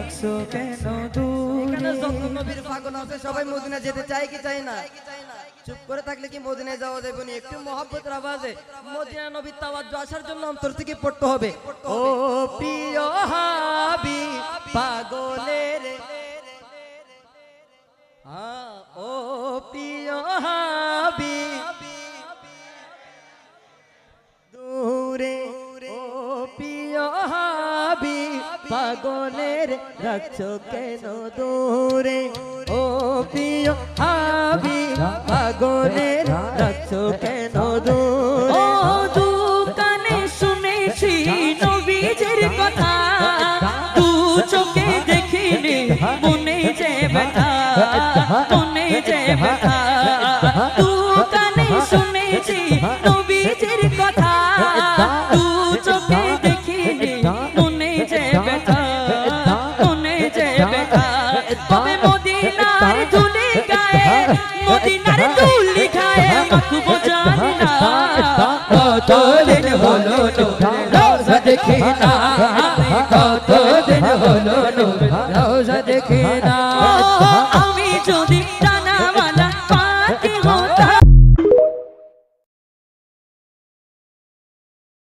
রাখছো কেন দূরে? এখানে যত নবীর পাগল আছে সবাই মদিনা যেতে চায় কি চায় না? চুপ করে থাকলে কি মদিনায় যাওয়া যাবে না? একটু মহব্বতের আওয়াজে মদিনা নবীর তাওয়াজ্জু আসার জন্য অন্তর থেকে পড়তে হবে। ও প্রিয় হাবিব পাগলের, হ্যাঁ ও প্রিয় হাবিব দূরে, ও প্রিয় হাবিব পাগলের রাখছো কেন দূরে? ও প্রিয় হাবিব পাগলের রাখছো কেন দূরে? ও দুকানে শুনেছি নবীজির কথা, দু চোখে দেখিনি মনে যে ব্যথা, মনে যে ব্যথা। দুকানে শুনেছি নবীজির কথা, দু চোখে দেখিনি মনে যে ব্যথা, মনে যে ব্যথা। তবে মদিনার ধুলি গায়ে, মদিনার ধুলি গায়ে মাখবো জানি না, কতদিন হলো নূরের রওজা দেখি না, কতদিন হলো নূরের রওজা দেখি না। আমি যদি